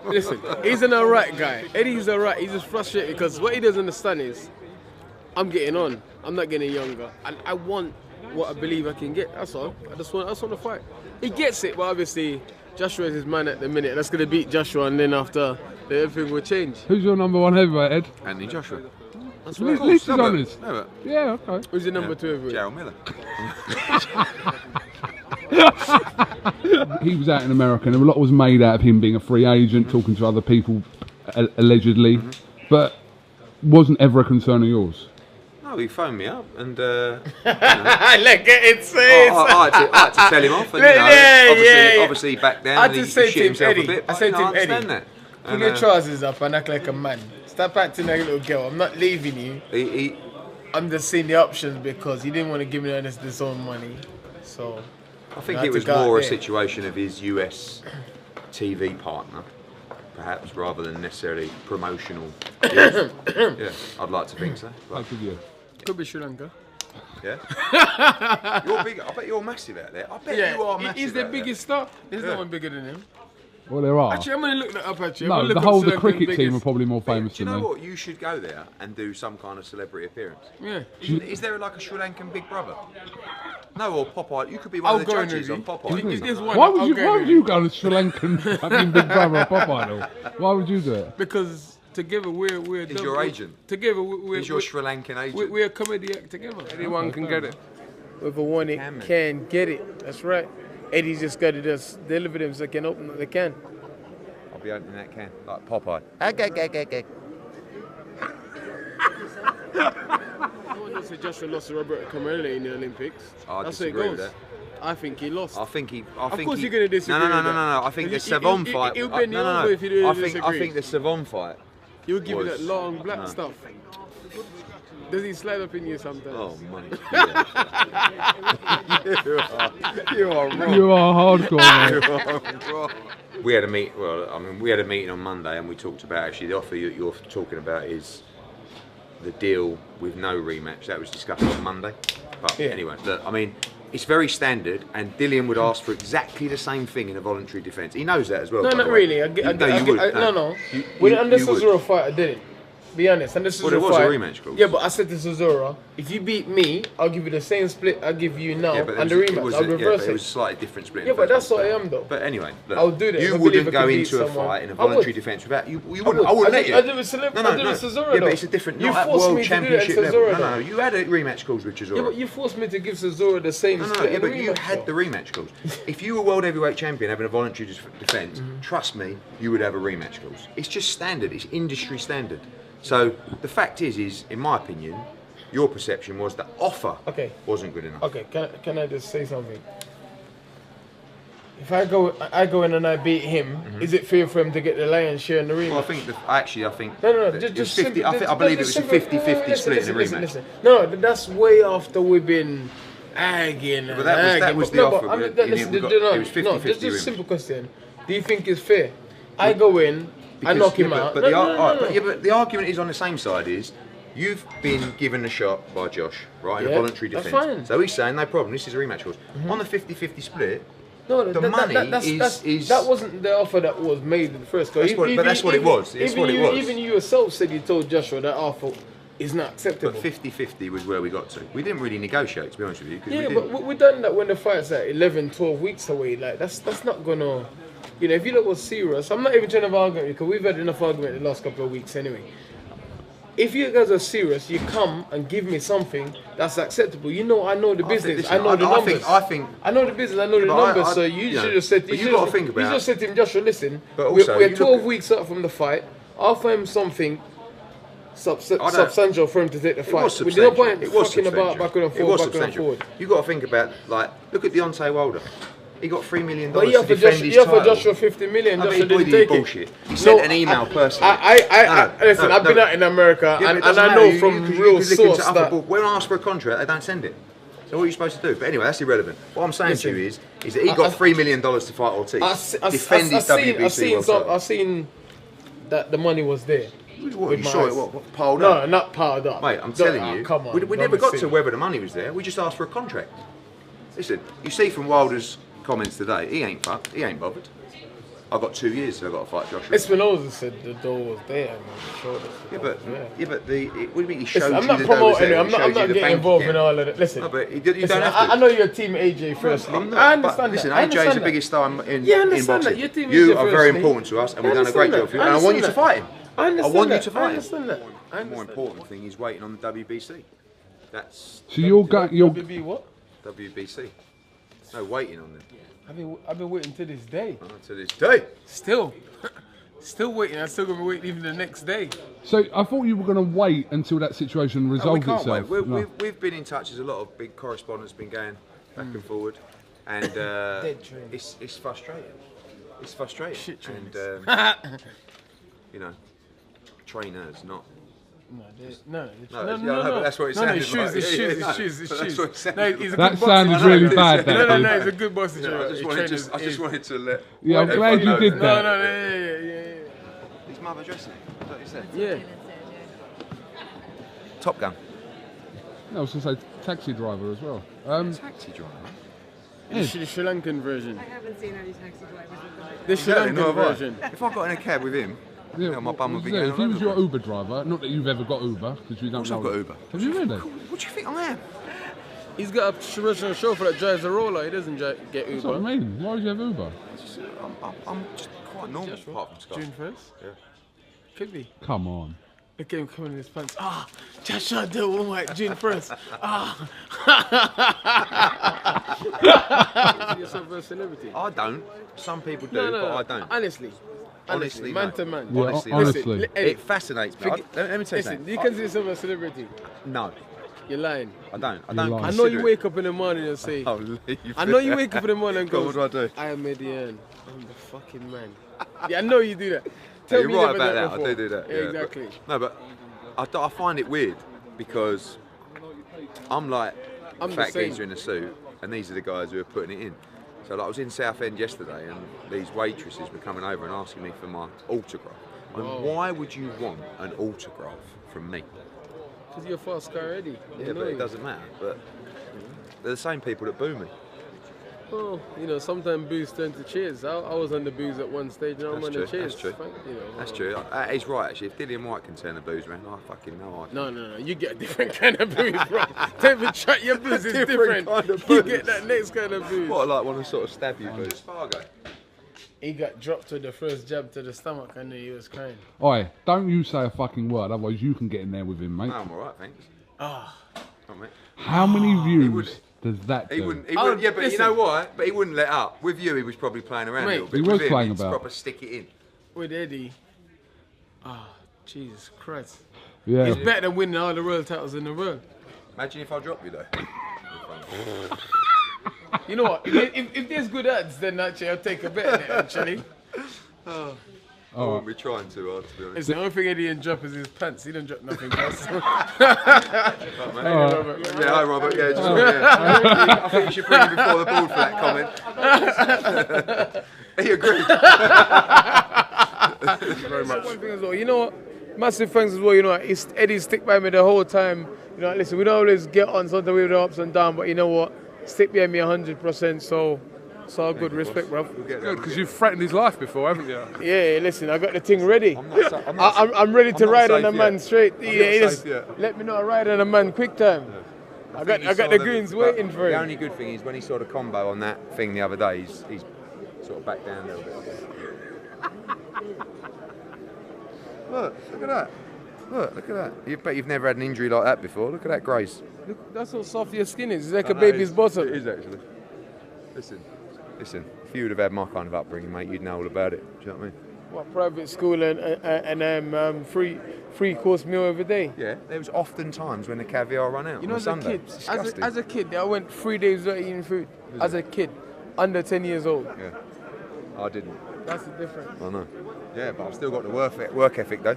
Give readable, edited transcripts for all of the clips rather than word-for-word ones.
Listen, he's an alright guy. Eddie's alright. He's just frustrated because what he doesn't understand is, I'm getting on. I'm not getting younger, and I want what I believe I can get. That's all. I just want to fight. He gets it, but obviously Joshua's his man at the minute. That's gonna beat Joshua, and then after everything will change. Who's your #1 heavyweight, Ed? Anthony Joshua. At least he's honest. No, yeah, okay. Who's your number 2 heavyweight? Jarrell Miller. He was out in America and a lot was made out of him being a free agent, talking to other people, allegedly, but wasn't ever a concern of yours. No, he phoned me up and Look at it, say I had to tell him off, and obviously back down. I just said to him, Eddie, I said to him, Eddie, that. put your trousers up and act like a man. Stop acting like a little girl. I'm not leaving you. I'm just seeing the options because he didn't want to give me his own money. So I think it was more a situation of his US TV partner, perhaps, rather than necessarily promotional. Yeah, I'd like to think so. Could be Sri Lanka. Yeah. You're big. I bet you're massive out there. I bet you are massive. He's the biggest star. There's no one bigger than him. Well, there are. Actually, I'm going to look that up, actually. No, the cricket team are probably more famous than me. Do you know what? You should go there and do some kind of celebrity appearance. Yeah. Is there like a Sri Lankan Big Brother? No, or Popeye. You could be one of the judges on Popeye. Why would you go to Sri Lankan fucking Big Brother or Popeye though? Why would you do it? Because together we're He's your agent. Together we're your Sri Lankan agent. We're a comedy act together. Anyone can get it. Whoever want it can get it. That's right. Eddie's just got to just deliver them so they can open the can. I'll be opening that can like Popeye. Okay. Someone said Joshua lost to Robert Camarelli in the Olympics. I That's disagree how it with goes. that. I think he lost. Of course you're going to disagree. No. I think the Savon fight. He'll bend you over if you do disagree. I think the Savon fight. He'll give you that long black stuff. Does he slide up in you sometimes? Oh, money. You are wrong. You are hardcore, man. We had a we had a meeting on Monday, and we talked about actually the offer you're talking about is the deal with no rematch. That was discussed on Monday. But anyway, look, I mean, it's very standard, and Dillian would ask for exactly the same thing in a voluntary defence. He knows that as well. No, not really. No. When this was a fight, I didn't. Be honest, and this is there was a rematch clause. Yeah, but I said to Cesaro, if you beat me, I'll give you the same split I'll give you now, and the rematch, I'll reverse it. It was a slightly different split. Yeah, but that's what I am though. But anyway, look, I'll do that. You wouldn't go into a fight in a voluntary defence without you. You wouldn't. I wouldn't let you. I did with Cesaro. Yeah, but it's a different. Not at world championship level. No, you had a rematch clause with Cesaro. Yeah, but you forced me to give Cesaro the same split. Yeah, but you had the rematch clause. If you were world heavyweight champion having a voluntary defence, trust me, you would have a rematch clause. It's just standard. It's industry standard. So the fact is, in my opinion, your perception was the offer wasn't good enough. Okay, can I just say something? If I go in and I beat him, is it fair for him to get the lion's share in the rematch? Well, I think. No, just 50. I believe it was a 50-50 split in the rematch. Listen. No, that's way after we've been arguing. But that was the offer. It was 50-50 just a simple question. Do you think it's fair? I go in. I knock him out. But the argument is on the same side is you've been given a shot by Josh, right, in a voluntary defence. So he's saying no problem. This is a rematch clause. On the 50-50 split. No, that wasn't the offer that was made in the first go. But that's what it was. Even you yourself said you told Joshua that offer is not acceptable. But 50-50 was where we got to. We didn't really negotiate, to be honest with you. Yeah, but we done that when the fight's like 11, 12 weeks away. Like that's not gonna. You know, if you look what's serious, I'm not even trying to argue because we've had enough argument in the last couple of weeks anyway. If you guys are serious, you come and give me something that's acceptable. You know, I know the business. I know the numbers. I know the business. I know the numbers. So you should have said. You got to think about. You just said to him, Joshua, listen. We're 12 weeks out from the fight. I'll find something substantial for him to take the fight. There's no point fucking about back and forward. You got to think about look at Deontay Wilder. He got $3 million to defend his title. He offered Joshua $50 million. Joshua didn't take bullshit. He sent an email personally. Listen, I've been out in America and I know from real source that when I ask for a contract, they don't send it. So what are you supposed to do? But anyway, that's irrelevant. What I'm saying to you is that he got $3 million to fight Ortiz. Defend his WBC world title. I've seen that the money was there. What, you saw it piled up? No, not piled up. Mate, I'm telling you, come on, we never got to whether the money was there. We just asked for a contract. Listen, you see from Wilder's comments today, he ain't fucked. He ain't bothered. I've got 2 years till I've got to fight Joshua. Espinosa said the door was there. I'm sure Yeah, but what do you mean he showed Listen, I'm you not the door was promoting there? it. I'm He not showed you the getting bank involved in account. all of that. Listen, No, but you listen, don't have to. I know you're Team AJ firstly. I'm not, I understand listen, that. I AJ is the understand biggest star in Yeah, I understand boxing. that. Your team You AJ are very firstly. important to us, and I we've done a great understand job for you. that. And I want you to understand fight him. I understand want you that. to fight I him. understand that. The more important thing is waiting on the WBC. That's So you're WB what? WBC. No, waiting on them. I've been waiting to this day. To this day. Still waiting. I'm still gonna be waiting even the next day. So I thought you were going to wait until that situation No, we resolved can't itself. wait. No. We've been in touch. There's a lot of big correspondence been going back and forward, and it's frustrating. It's frustrating. Shit and you know, trainers, not. No, but that's what it sounded like. It's shoes. That's what it sounded No, he's a That good sounded boxer. really bad. That No, did. he's a good boxer. I just wanted to let. Yeah, I'm glad you did that. No, yeah. His mother dressing. Is that what you said? Yeah. Top Gun. I was going to say taxi driver as well. Taxi driver. The Sri Lankan version. I haven't seen any taxi drivers at the moment. The Sri Exactly, Lankan nor have I. version. If I got in a cab with him, my bum would be going if he all was over your the place. Uber driver, not that you've ever got Uber, because you don't Of know. course I've got Uber. Have you really? What do you think I am? He's got a professional chauffeur that drives a roller. He doesn't get That's what I Uber. mean. Why would you have Uber? I'm just quite normal apart from Scott. June 1st? Yeah. Could be. Come on. Look at him coming in his pants. Joshua DILLIAN WHYTE, June 1st. Yourself a celebrity. I don't. Some people do, No. but I don't. Honestly, man no. to man. Yeah, Honestly, honestly. Listen, It fascinates me. Let me tell you Listen, something. you consider yourself a celebrity. No, You're lying. I don't. I You're don't. lying. I know consider you it. wake up in the morning and say, I'll leave I know it. you wake up in the morning and Go on, go, what do I do? I am Median. I'm the fucking man. Yeah, I know you do that. Yeah, Tell you're me you right never about done that. before. I do that. Yeah, Yeah, exactly. But I find it weird because I'm like I'm the fat same. geezer in a suit, and these are the guys who are putting it in. So like, I was in Southend yesterday, and these waitresses were coming over and asking me for my autograph. And why would you want an autograph from me? Because you're a fast guy already. Yeah, but it doesn't matter. But they're the same people that boo me. Well, sometimes boos turn to cheers. I was on the boos at one stage, now I'm on the cheers. That's true. That's true. That is right, actually. If DILLIAN WHYTE can turn the booze around, I fucking know I can. No. You get a different kind of booze, bro. Don't even try your booze is different. kind of You booze. get that next kind of booze. What, I like want to sort of stab you booze? Fargo. He got dropped with the first jab to the stomach. I knew he was crying. Oi, don't you say a fucking word, otherwise you can get in there with him, mate. No, I'm alright, thanks. Ah. Oh, mate. How many views would- does that do? He wouldn't, yeah, but you listen. know what? But he wouldn't let up. With you, he was probably playing around Mate, a little bit. he was With him, playing it's about. proper stick it in. With Eddie. Jesus Christ. Yeah. He's better than winning all the world titles in the world. Imagine if I drop you, though. You know what? If there's good odds, then actually I'll take a bet on it, actually. I won't be trying too hard, to be honest. It's the only thing Eddie didn't drop is his pants. He didn't drop nothing else. Yeah, hi, Robert. Yeah, just, yeah. I think you should bring him before the board for that comment. He agreed. Very much. One thing as well, you know what? Massive thanks as well, you know what? Eddie stick by me the whole time. You know, listen, we don't always get on something with the ups and downs, but you know what? Stick by me 100%, so it's all good. Respect, bro. Good, because you've threatened his life before, haven't you? Yeah, listen, I got the thing ready. I'm I'm ready to not ride on safe a man yet. straight. I'm Yeah, not he just safe yet. let me know I ride on a man quick time. I got the greens waiting for The him. only good thing is when he saw the combo on that thing the other day, he's sort of backed down a little bit. Look at that. Look at that. You bet you've never had an injury like that before. Look at that grace. Look, that's how soft your skin is. It's like a baby's bottom. It is actually. Listen. If you would have had my kind of upbringing, mate, you'd know all about it. Do you know what I mean? What, private school and free course meal every day. Yeah. There was often times when the caviar run out You know, on as a a Sunday. kid, It's disgusting. as a kid, I went 3 days without eating food. As a kid, under 10 years old. Yeah. I didn't. That's the difference. I know. Yeah, but I've still got the work ethic though.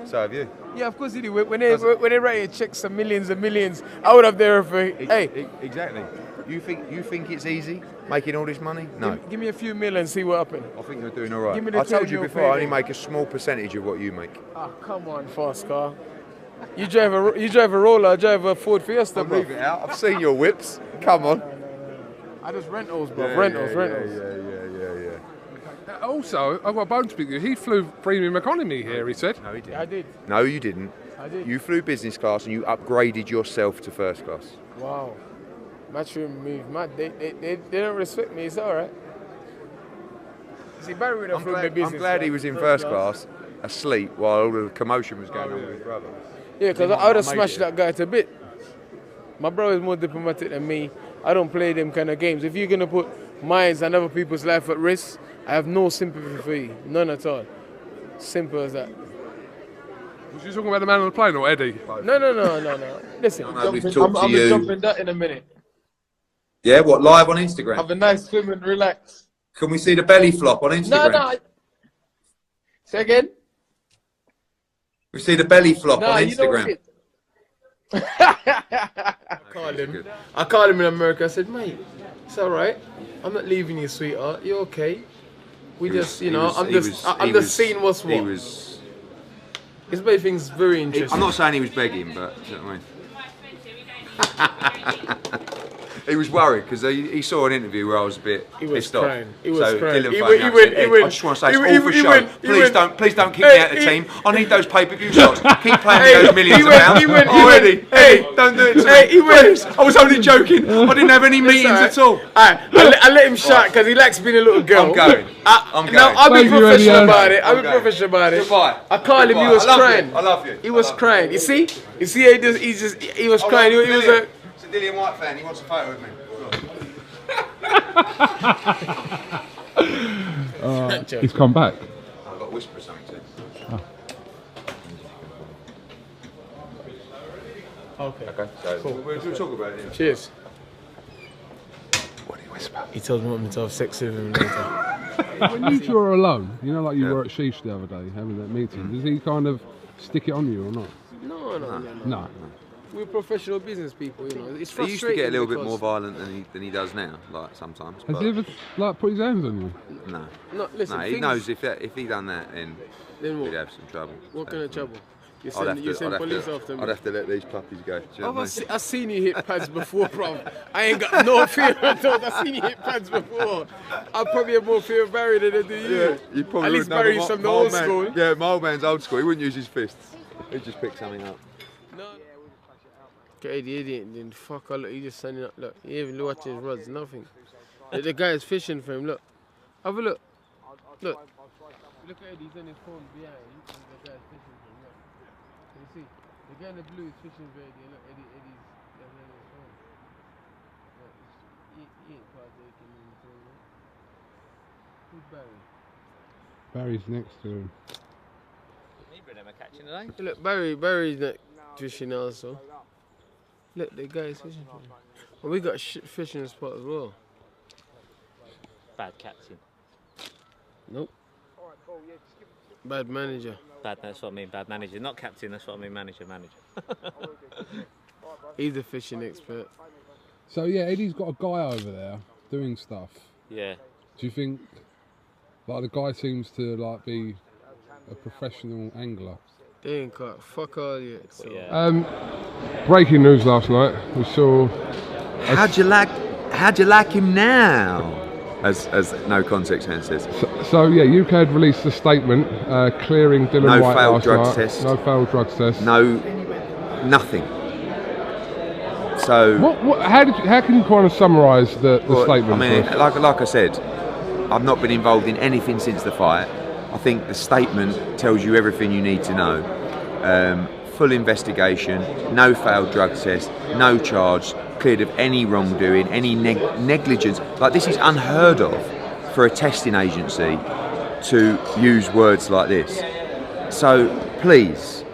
So have you. Yeah, of course you do. When they write you checks of millions and millions, I would have there for hey. Exactly. You think it's easy making all this money? No. Give me a few mil and see what happens. I think you're doing all right. Give me the I told you 10 before, I only payday. make a small percentage of what you make. Ah, come on, fast car. You drive a roller, I drive a Ford Fiesta, bro. Leave it out. I've seen your whips. Come on. I just rentals, bro. Yeah, rentals. Yeah. Also, I've got a bone to pick with you. He flew premium economy here, he said. No, he didn't. I did. No, you didn't. I did. You flew business class and you upgraded yourself to first class. Wow. Matchroom move. They don't respect me. It's all right. See, Barry would have flown the business. I'm glad he was in first class, asleep, while all the commotion was going on with his brother. Yeah, because I would have smashed that guy to bit. My brother is more diplomatic than me. I don't play them kind of games. If you're going to put mine and other people's life at risk, I have no sympathy for you. None at all. Simple as that. Was you talking about the man on the plane or Eddie? No. Listen, we've talked to you. jumping that in a minute. Yeah, what, live on Instagram? Have a nice swim and relax. Can we see the belly flop on Instagram? No. Say again? We see the belly flop on You know Instagram. what I called him in America. I said, mate, it's all right. I'm not leaving you, sweetheart. You're okay. I'm just seeing what's what. It's made things very interesting. I'm not saying he was begging, but you know what I mean? He was worried because he saw an interview where I was a bit pissed off. He was crying. Dylan phoned me and said, "Ed, I just want to say it's all for show. Please don't kick me out of the team. I need those pay-per-view shots. Keep playing me those millions of pounds. Eddie, don't do it to me. Please. I was only joking. I didn't have any meetings at all. I let him shout because he likes being a little girl. I'm going. I'm going. No, I'll be Thank you, professional Eddie. about it. I'll be going. professional about it. Goodbye. I called him. He was crying. I love you. He was crying. You see? He was crying. He was a. It's a Dillian White fan. He wants a photo with me. He's come back. I've got to whisper something to him. Okay. So we'll talk about it. Cheers. What do you whisper? He told me to have sex with him later. When you two are alone, you know, like you were at Sheesh the other day having that meeting, does he kind of stick it on you or not? No. We're professional business people, you know. It's frustrating. He used to get a little bit more violent than he does now, like sometimes. Has he ever like put his hands on you? No. No, listen. No, he knows if he done that, then what? he'd have some trouble. What kind of trouble? You I'd send police after me. I'd have to let these puppies go. Do you know what I mean? I've seen you hit pads before, bro. I ain't got no fear at all. I've seen you hit pads before. I probably have more fear of Barry than I do you. Yeah, you probably at least would know, Barry's but from the old school. Yeah, my old man's old school. He wouldn't use his fists. He'd just pick something up. No. Okay, the idiot didn't fuck all. He just sending up. Look, he even watching his rods. Nothing. The guy is fishing for him. Look. Have a look. Look. Look at Eddie. He's on his phone behind. And the guy's fishing for him. Look. Can you see? The guy in the blue is fishing for Eddie. Look, Eddie's on his phone. Look, he ain't partaking in the phone. Who's Barry? Barry's next to him. Look, Barry's not fishing also. Look, the guy is fishing for him. Well, we got a fishing spot as well. Bad captain. Nope. Bad manager. That's what I mean, bad manager. Not captain, that's what I mean, manager. He's a fishing expert. So yeah, Eddie's got a guy over there doing stuff. Yeah. Do you think like the guy seems to like be a professional angler? They ain't caught fuck all yet. So. Yeah. Breaking news last night. We saw. How'd you like him now? As no context hand says. So yeah, UK had released a statement clearing Dylan No White failed last drugs night. test. No failed drugs test. No, nothing. So How can you kind of summarise the statement? I mean, for us? like I said, I've not been involved in anything since the fight. I think the statement tells you everything you need to know. Full investigation, no failed drug test, no charge, cleared of any wrongdoing, any negligence. Like, this is unheard of for a testing agency to use words like this. So please,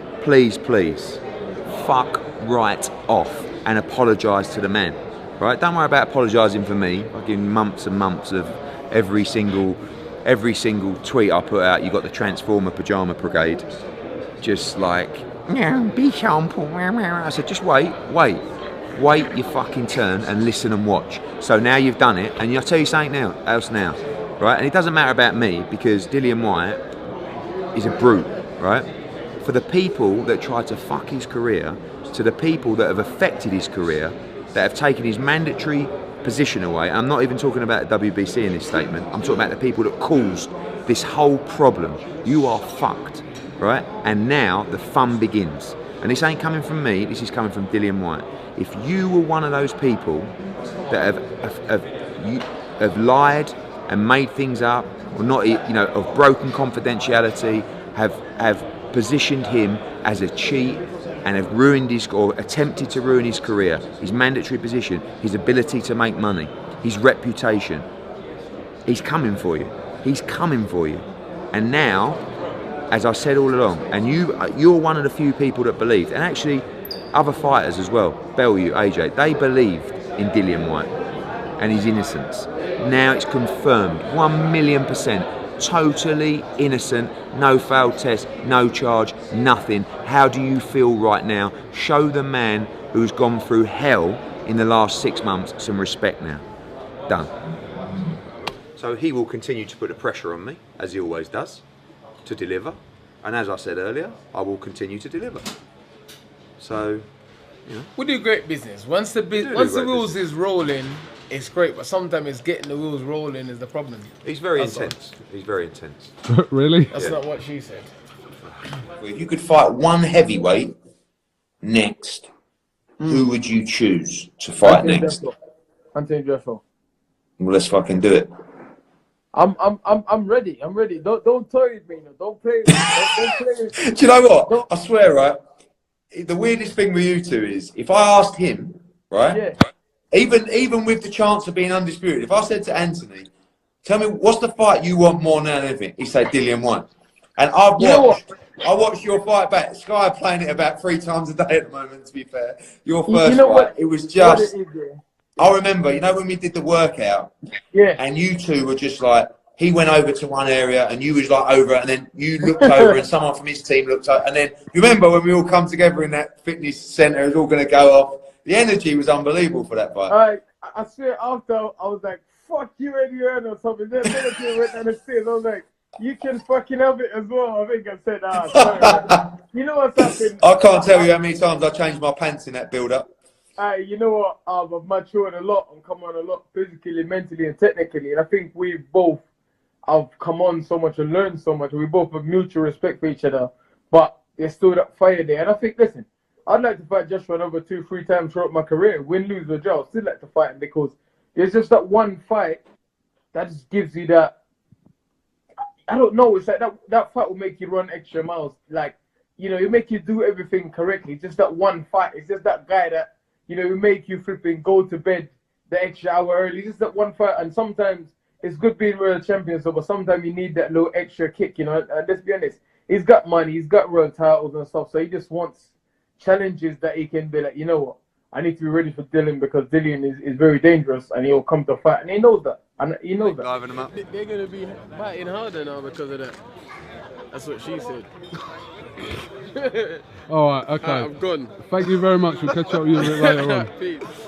fuck right off and apologise to the man. Right? Don't worry about apologising for me. I've given months and months of every single tweet I put out. You got the Transformer Pajama Brigade, just like, be humble. I said, just wait your fucking turn and listen and watch. So now you've done it, and I'll tell you something else now, right? And it doesn't matter about me, because Dillian White is a brute, right? For the people that tried to fuck his career, to the people that have affected his career, that have taken his mandatory position away. I'm not even talking about the WBC in this statement. I'm talking about the people that caused this whole problem. You are fucked, right? And now the fun begins. And this ain't coming from me, this is coming from DILLIAN WHYTE. If you were one of those people that have lied and made things up, or not, you know, of broken confidentiality, have positioned him as a cheat and have ruined his, or attempted to ruin his career, his mandatory position, his ability to make money, his reputation, he's coming for you. He's coming for you. And now, as I said all along, and you're one of the few people that believed, and actually other fighters as well, Bellew, AJ, they believed in DILLIAN WHYTE and his innocence. Now it's confirmed, 1,000,000%, totally innocent, no failed test, no charge, nothing. How do you feel right now? Show the man who's gone through hell in the last 6 months some respect now. Done. So he will continue to put the pressure on me, as he always does, to deliver. And as I said earlier, I will continue to deliver. So, you know. We do great business. Once the wheels is rolling, it's great. But sometimes it's getting the wheels rolling is the problem. He's very intense. He's very intense. Really? That's not what she said. If you could fight one heavyweight next, who would you choose to fight next? Anthony Joshua. Well, let's fucking do it. I'm ready. I'm ready. Don't toy with me. No. Don't play with me. Don't play with me. Do you know what? I swear, right? The weirdest thing with you two is, if I asked him, right? Yeah. Even with the chance of being undisputed, if I said to Anthony, tell me what's the fight you want more than anything, he'd say DILLIAN WHYTE. And I watched your fight back. Sky are playing it about 3 times a day at the moment, to be fair. Your first fight, it was just... I remember, you know, when we did the workout, and you two were just like, he went over to one area and you was like over, and then you looked over and someone from his team looked over, and then you remember when we all come together in that fitness centre, it was all going to go off. The energy was unbelievable for that fight. I swear after I was like, fuck you and you or something. Then I went down the stairs. I was like, you can fucking have it as well. I think I said, sorry. You know what's happened? I can't tell you how many times I changed my pants in that build-up. You know what? I've matured a lot and come on a lot physically, mentally, and technically. And I think we both have come on so much and learned so much. We both have mutual respect for each other. But there's still that fire there. And I think, listen, I'd like to fight Joshua another 2-3 times throughout my career. Win, lose, or draw. I'd still like to fight him because there's just that one fight that just gives you that. I don't know. It's like that fight will make you run extra miles. Like, you know, it make you do everything correctly. Just that one fight. It's just that guy that, you know, it make you flipping go to bed the extra hour early. Just that one fight. And sometimes it's good being world champion, so, but sometimes you need that little extra kick, you know. And let's be honest, he's got money, he's got world titles and stuff, so he just wants challenges that he can be like, you know what, I need to be ready for DILLIAN because DILLIAN is very dangerous and he'll come to fight, and he knows that. And he knows that. They're going to be fighting harder now because of that. That's what she said. All right, okay. I'm gone. Thank you very much. We'll catch up with you a bit later on. Peace.